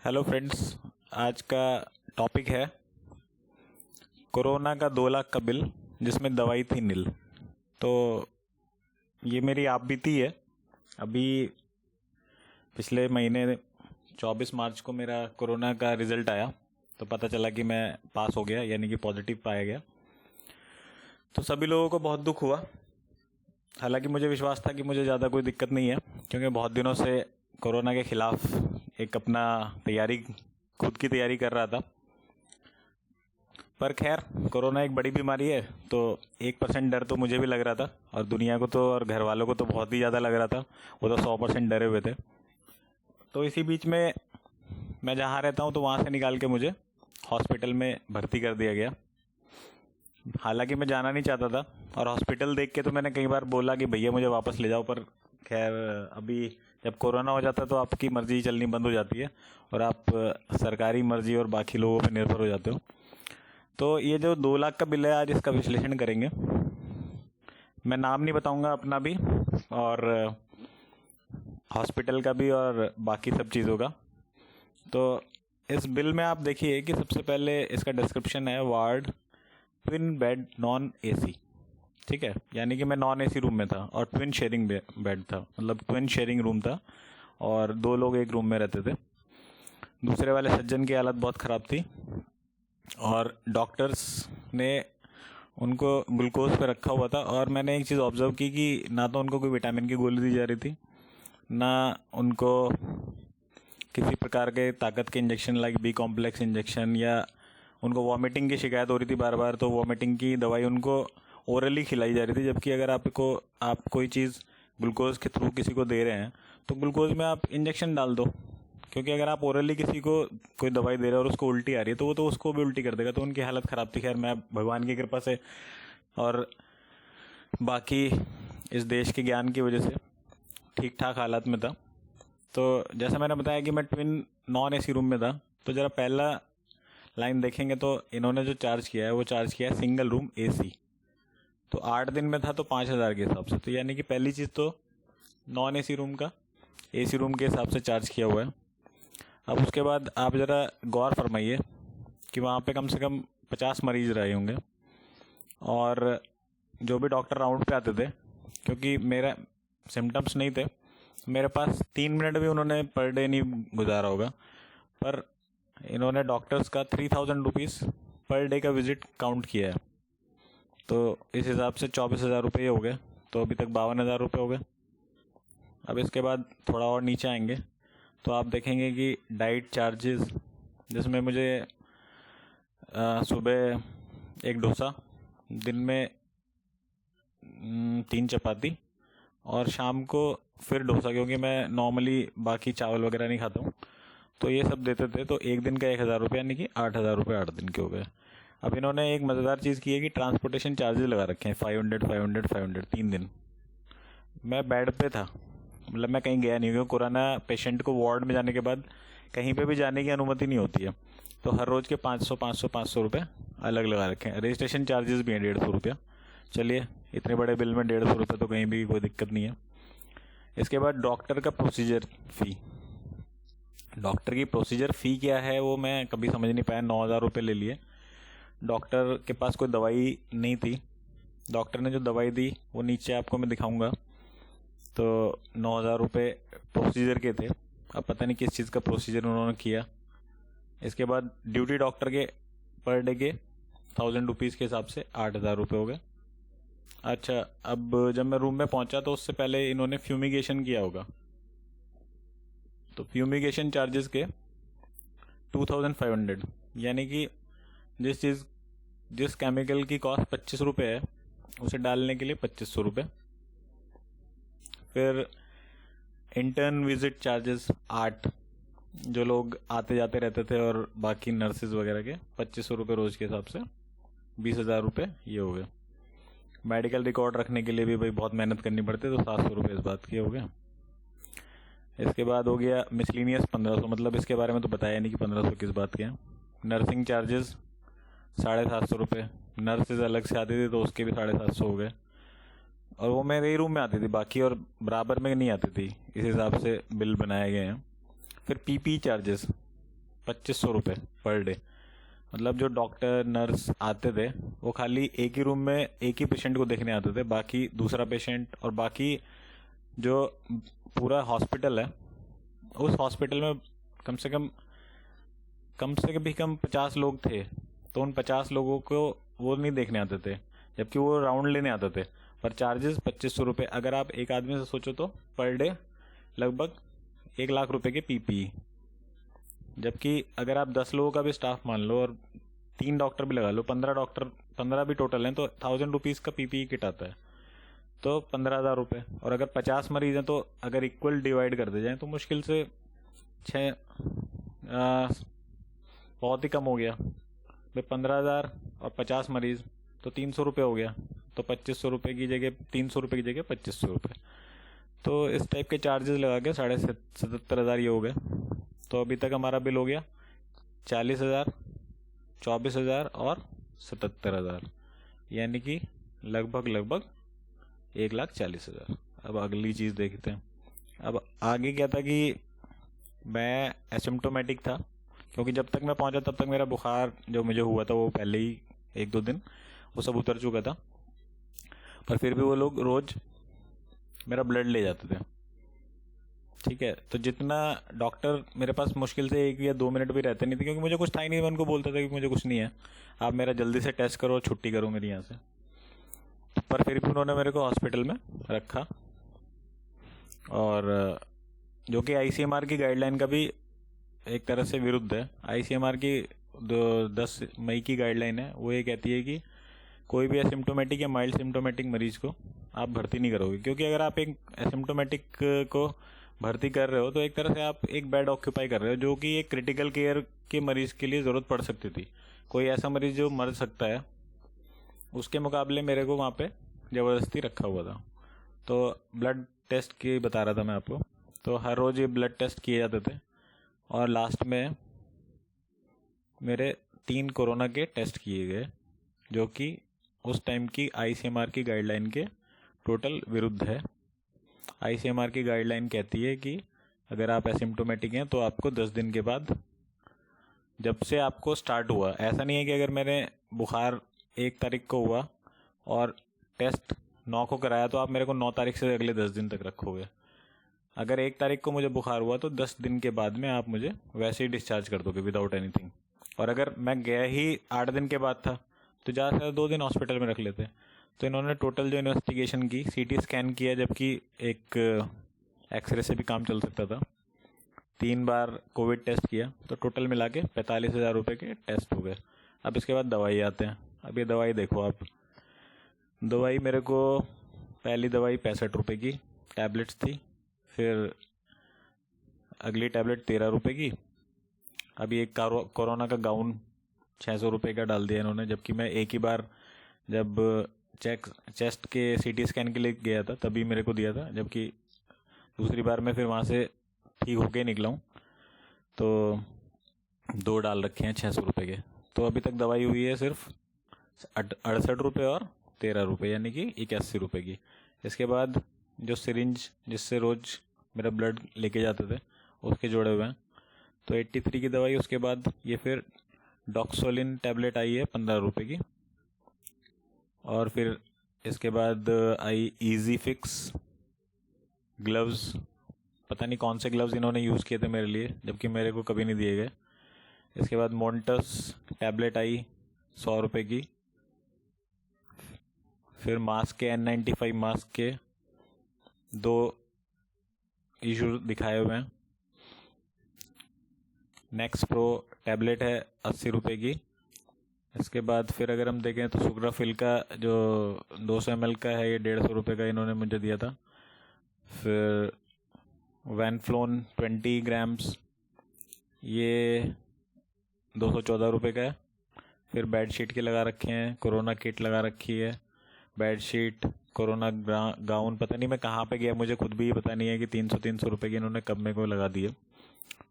Hello friends. आज का topic है कोरोना का 2 लाख का बिल जिसमें दवाई थी नील। तो ये मेरी आप बीती है। अभी पिछले महीने 24 मार्च को मेरा कोरोना का रिज़ल्ट आया तो पता चला कि मैं पास हो गया, यानी कि पॉजिटिव पाया गया। तो सभी लोगों को बहुत दुख हुआ। हालांकि मुझे विश्वास था कि मुझे ज़्यादा कोई दिक्कत नहीं है, क्योंकि बहुत दिनों से कोरोना के खिलाफ एक अपना खुद की तैयारी कर रहा था। पर खैर, कोरोना एक बड़ी बीमारी है, तो 1% डर तो मुझे भी लग रहा था, और दुनिया को तो और घर वालों को तो बहुत ही ज़्यादा लग रहा था। वो तो 100% डरे हुए थे। तो इसी बीच में मैं जहाँ रहता हूँ तो वहाँ से निकाल के मुझे हॉस्पिटल में भर्ती कर दिया गया। हालांकि मैं जाना नहीं चाहता था, और हॉस्पिटल देख के तो मैंने कई बार बोला कि भैया मुझे वापस ले जाओ, पर खैर अभी जब कोरोना हो जाता है तो आपकी मर्जी चलनी बंद हो जाती है और आप सरकारी मर्जी और बाकी लोगों पर निर्भर हो जाते हो। तो ये जो 2 लाख का बिल है, आज इसका विश्लेषण करेंगे। मैं नाम नहीं बताऊंगा अपना भी, और हॉस्पिटल का भी, और बाकी सब चीज़ों का। तो इस बिल में आप देखिए कि सबसे पहले इसका डिस्क्रिप्शन है ward twin bed non AC. ठीक है, यानी कि मैं नॉन एसी रूम में था और ट्विन शेयरिंग बेड था, मतलब ट्विन शेयरिंग रूम था और 2 लोग एक रूम में रहते थे। दूसरे वाले सज्जन की हालत बहुत ख़राब थी और डॉक्टर्स ने उनको ग्लूकोज पे रखा हुआ था। और मैंने एक चीज़ ऑब्जर्व की कि ना तो उनको कोई विटामिन की गोली दी जा रही थी, ना उनको किसी प्रकार के ताकत के injection like B complex injection, या उनको वॉमिटिंग की शिकायत हो रही थी बार बार, तो वॉमिटिंग की दवाई उनको ओरली खिलाई जा रही थी। जबकि अगर आप कोई चीज़ ग्लूकोज के थ्रू किसी को दे रहे हैं तो ग्लूकोज में आप इंजेक्शन डाल दो, क्योंकि अगर आप ओरली किसी को कोई दवाई दे रहे हो और उसको उल्टी आ रही है तो वो तो उसको भी उल्टी कर देगा। तो उनकी हालत ख़राब थी। खैर, मैं भगवान की कृपा से और बाकी इस देश के ज्ञान की वजह से ठीक ठाक हालत में था। तो जैसा मैंने बताया कि मैं ट्विन नॉन एसी रूम में था, तो ज़रा पहला लाइन देखेंगे तो इन्होंने जो चार्ज किया है वो चार्ज किया है सिंगल रूम एसी। तो 8 दिन में था तो 5,000 के हिसाब से। तो यानी कि पहली चीज़ तो नॉन एसी रूम का एसी रूम के हिसाब से चार्ज किया हुआ है। अब उसके बाद आप ज़रा गौर फरमाइए कि वहाँ पे कम से कम 50 मरीज रहे होंगे, और जो भी डॉक्टर राउंड पे आते थे, क्योंकि मेरा सिम्टम्स नहीं थे, मेरे पास 3 मिनट भी उन्होंने पर डे नहीं गुजारा होगा, पर इन्होंने डॉक्टर्स का 3,000 रुपीज़ पर डे का विजिट काउंट किया है। तो इस हिसाब से 24,000 रुपये हो गए। तो अभी तक 52,000 रुपये हो गए। अब इसके बाद थोड़ा और नीचे आएंगे तो आप देखेंगे कि डाइट चार्जेस, जिसमें मुझे सुबह एक डोसा, दिन में 3 चपाती, और शाम को फिर डोसा, क्योंकि मैं नॉर्मली बाकी चावल वगैरह नहीं खाता हूँ, तो ये सब देते थे। तो एक दिन का 1,000 रुपये, यानी कि 8,000 रुपये 8 दिन के हो गए। अब इन्होंने एक मज़ेदार चीज़ की है कि ट्रांसपोर्टेशन चार्जेस लगा रखे हैं 500 500 500 3 दिन। मैं बेड पे था, मतलब मैं कहीं गया नहीं, क्योंकि कोरोना पेशेंट को वार्ड में जाने के बाद कहीं पे भी जाने की अनुमति नहीं होती है। तो हर रोज़ के 500 रुपये अलग लगा रखे हैं। रजिस्ट्रेशन चार्जेस भी हैं 150 रुपया। चलिए, इतने बड़े बिल में 150 रुपये तो कहीं भी कोई दिक्कत नहीं है। इसके बाद डॉक्टर का प्रोसीजर फ़ी। डॉक्टर की प्रोसीजर फ़ी क्या है वो मैं कभी समझ नहीं पाया। 9,000 रुपये ले लिए। डॉक्टर के पास कोई दवाई नहीं थी। डॉक्टर ने जो दवाई दी वो नीचे आपको मैं दिखाऊंगा। तो 9,000 रुपये प्रोसीजर के थे। अब पता नहीं किस चीज़ का प्रोसीजर उन्होंने किया। इसके बाद ड्यूटी डॉक्टर के पर डे के 1,000 रुपीज़ के हिसाब से 8,000 रुपये हो गए। अच्छा, अब जब मैं रूम में पहुंचा तो उससे पहले इन्होंने फ्यूमिगेशन किया होगा, तो फ्यूमिगेशन चार्जेस के 2,500, यानी कि जिस केमिकल की कॉस्ट 25 रुपये है उसे डालने के लिए 2,500 रुपये। फिर इंटर्न विजिट चार्जेस 8, जो लोग आते जाते रहते थे, और बाकी नर्सेज वगैरह के 2,500 रुपये रोज़ के हिसाब से 20,000 रुपये ये हो गए। मेडिकल रिकॉर्ड रखने के लिए भी भाई बहुत मेहनत करनी पड़ती है, तो 700 रुपये इस बात के हो गए। इसके बाद हो गया मिसलिनियस 1,500, मतलब इसके बारे में तो बताया नहीं कि 1,500 किस बात के हैं। नर्सिंग चार्जेस 750 रुपये। नर्सेज अलग से आती थी तो उसके भी 750 हो गए, और वो मेरे ही रूम में आती थी, बाकी और बराबर में नहीं आती थी। इस हिसाब से बिल बनाए गए हैं। फिर पीपी चार्जेस, ₹2500 पर डे। मतलब जो डॉक्टर नर्स आते थे वो खाली एक ही रूम में एक ही पेशेंट को देखने आते थे, बाकी दूसरा पेशेंट और बाकी जो पूरा हॉस्पिटल है, उस हॉस्पिटल में कम से भी कम 50 लोग थे, तो उन 50 लोगों को वो नहीं देखने आते थे, जबकि वो राउंड लेने आते थे। पर चार्जेस ₹2500। अगर आप एक आदमी से सोचो तो पर डे लगभग ₹1,00,000 के पीपीई। जबकि अगर आप 10 लोगों का भी स्टाफ मान लो और 3 डॉक्टर भी लगा लो, 15 भी टोटल हैं, तो ₹1000 का पीपीई किट आता है, तो ₹15,000। और अगर 50 मरीज हैं तो अगर इक्वल डिवाइड कर दे जाए तो मुश्किल से 6 बहुत ही कम हो गया भाई, 15,000 और 50 मरीज तो ₹300 हो गया। तो ₹2500 की जगह, ₹300 की जगह ₹2500। तो इस टाइप के चार्जेस लगा के 77,500 ये हो गए। तो अभी तक हमारा बिल हो गया 40,000, 24,000 और 77,000, यानी कि लगभग 1,40,000। अब अगली चीज़ देखते हैं। अब आगे क्या था कि मैं एसिम्टोमेटिक था, क्योंकि जब तक मैं पहुंचा तब तक मेरा बुखार जो मुझे हुआ था वो पहले ही 1-2 दिन वो सब उतर चुका था। पर फिर भी वो लोग रोज़ मेरा ब्लड ले जाते थे। ठीक है, तो जितना डॉक्टर मेरे पास मुश्किल से 1 या 2 मिनट भी रहते नहीं थे, क्योंकि मुझे कुछ था ही नहीं। मैं उनको बोलता था कि मुझे कुछ नहीं है, आप मेरा जल्दी से टेस्ट करो, छुट्टी करो मेरी यहाँ से। पर फिर भी उन्होंने मेरे को हॉस्पिटल में रखा, और जो कि आईसीएमआर की गाइडलाइन का भी एक तरह से विरुद्ध है। आईसीएमआर की 10 मई की गाइडलाइन है, वो ये कहती है कि कोई भी एसिम्टोमेटिक या माइल्ड सिम्टोमेटिक मरीज को आप भर्ती नहीं करोगे, क्योंकि अगर आप एक एसिम्टोमेटिक को भर्ती कर रहे हो तो एक तरह से आप एक बेड ऑक्यूपाई कर रहे हो, जो कि एक क्रिटिकल केयर के मरीज के लिए ज़रूरत पड़ सकती थी। कोई ऐसा मरीज जो मर सकता है, उसके मुकाबले मेरे को वहाँ पे ज़बरदस्ती रखा हुआ था। तो ब्लड टेस्ट की बता रहा था मैं आपको। तो हर रोज़ ये ब्लड टेस्ट किए जाते थे, और लास्ट में मेरे 3 कोरोना के टेस्ट किए गए, जो कि उस टाइम की आईसीएमआर की गाइडलाइन के टोटल विरुद्ध है। आईसीएमआर की गाइडलाइन कहती है कि अगर आप एसिम्टोमेटिक हैं तो आपको 10 दिन के बाद, जब से आपको स्टार्ट हुआ, ऐसा नहीं है कि अगर मैंने बुखार 1 तारीख को हुआ और टेस्ट 9 को कराया तो आप मेरे को 9 तारीख से अगले 10 दिन तक रखोगे। अगर 1 तारीख को मुझे बुखार हुआ तो 10 दिन के बाद में आप मुझे वैसे ही डिस्चार्ज कर दोगे विदाउट एनीथिंग। और अगर मैं गया ही 8 दिन के बाद था तो ज़्यादा से 2 दिन हॉस्पिटल में रख लेते। तो इन्होंने टोटल जो इन्वेस्टिगेशन की, सीटी स्कैन किया, जबकि एक एक्सरे से भी काम चल सकता था, 3 बार कोविड टेस्ट किया, तो टोटल मिला के ₹45,000 के टेस्ट हो गए। अब इसके बाद दवाई आते हैं। अब ये दवाई देखो आप, दवाई मेरे को पहली दवाई ₹65 की टैबलेट्स थी, फिर अगली टैबलेट ₹13 की। अभी एक कोरोना का गाउन ₹600 का डाल दिया इन्होंने, जबकि मैं एक ही बार जब चेस्ट के सीटी स्कैन के लिए गया था तभी मेरे को दिया था, जबकि दूसरी बार मैं फिर वहाँ से ठीक होके निकला हूँ। तो 2 डाल रखे हैं ₹600 के। तो अभी तक दवाई हुई है सिर्फ ₹68 और ₹13, यानी कि ₹81 की। इसके बाद जो सिरिंज जिससे रोज़ मेरा ब्लड लेके जाते थे उसके जोड़े हुए हैं, तो 83 की दवाई। उसके बाद ये फिर डॉक्सोलिन टैबलेट आई है ₹15 की, और फिर इसके बाद आई इजी फिक्स ग्लव्स। पता नहीं कौन से ग्लव्स इन्होंने यूज़ किए थे मेरे लिए, जबकि मेरे को कभी नहीं दिए गए। इसके बाद मोन्टस टैबलेट आई ₹100 की। फिर मास्क के N95 मास्क के 2 इशू दिखाए हुए हैं। नेक्स्ट प्रो टैबलेट है ₹80 की। इसके बाद फिर अगर हम देखें तो सुग्राफिल का जो 200 ml का है, ये ₹150 का इन्होंने मुझे दिया था। फिर वैनफ्लोन 20 ग्राम्स, ये ₹214 का है। फिर बेड शीट के लगा रखे हैं, कोरोना किट लगा रखी है, बेड शीट, कोरोना गाउन। पता नहीं मैं कहाँ पे गया, मुझे खुद भी पता नहीं है कि ₹300 की इन्होंने कब मेरे को लगा दिए।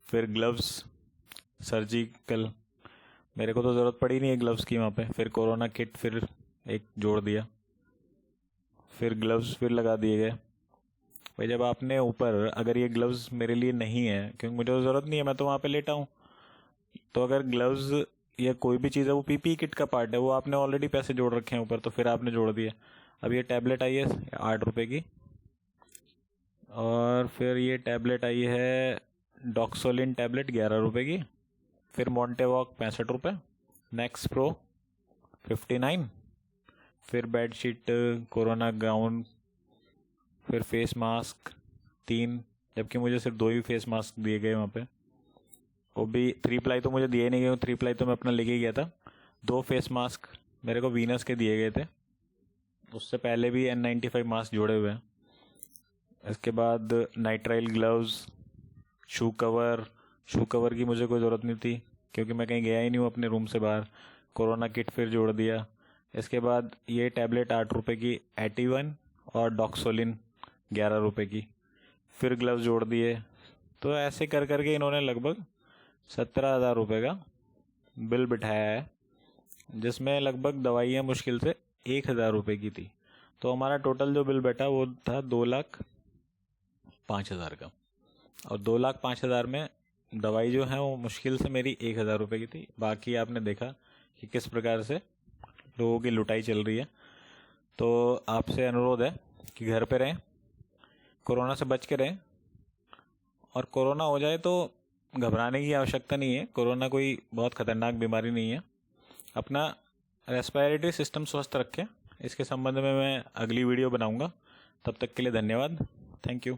फिर ग्लव्स सर्जिकल, मेरे को तो ज़रूरत पड़ी नहीं है ग्लव्स की वहाँ पे। फिर कोरोना किट फिर एक जोड़ दिया, फिर ग्लव्स फिर लगा दिए गए। भाई जब आपने ऊपर, अगर ये ग्लव्स मेरे लिए नहीं है, क्योंकि मुझे तो ज़रूरत नहीं है, मैं तो वहाँ पे लेटा हूँ, तो अगर ग्लव्स या कोई भी चीज़ है वो पीपीई किट का पार्ट है, वो आपने ऑलरेडी पैसे जोड़ रखे हैं ऊपर, तो फिर आपने जोड़ दिया। अब ये टैबलेट आई है 8 रुपये की, और फिर ये टैबलेट आई है डॉक्सोलिन टैबलेट 11 रुपये की, फिर मॉन्टेवॉक 65 रुपये, नेक्स प्रो 59, फिर बेडशीट, कोरोना गाउन, फिर फेस मास्क 3, जबकि मुझे सिर्फ 2 ही फेस मास्क दिए गए वहाँ पे, वो भी 3 प्लाई तो मुझे दिए ही नहीं गए, 3 प्लाई तो मैं अपना लेके गया था। 2 फेस मास्क मेरे को वीनस के दिए गए थे, उससे पहले भी N95 मास्क जोड़े हुए हैं। इसके बाद नाइट्राइल ग्लव्स, शू कवर की मुझे कोई ज़रूरत नहीं थी क्योंकि मैं कहीं गया ही नहीं हूँ अपने रूम से बाहर। कोरोना किट फिर जोड़ दिया। इसके बाद ये टैबलेट 8 रुपये की एटी1 और डॉक्सोलिन 11 रुपये की, फिर ग्लव्स जोड़ दिए। तो ऐसे कर करके इन्होंने लगभग 17,000 रुपये का बिल बिठाया है, जिसमें लगभग दवाइयाँ मुश्किल से 1,000 रुपये की थी। तो हमारा टोटल जो बिल बैठा वो था 2,05,000 का, और 2,05,000 में दवाई जो है वो मुश्किल से मेरी 1,000 रुपये की थी। बाकी आपने देखा कि किस प्रकार से लोगों की लुटाई चल रही है। तो आपसे अनुरोध है कि घर पे रहें, कोरोना से बच के रहें, और कोरोना हो जाए तो घबराने की आवश्यकता नहीं है। कोरोना कोई बहुत खतरनाक बीमारी नहीं है। अपना रेस्पिरेटरी सिस्टम स्वस्थ रखें। इसके संबंध में मैं अगली वीडियो बनाऊंगा। तब तक के लिए धन्यवाद। Thank you.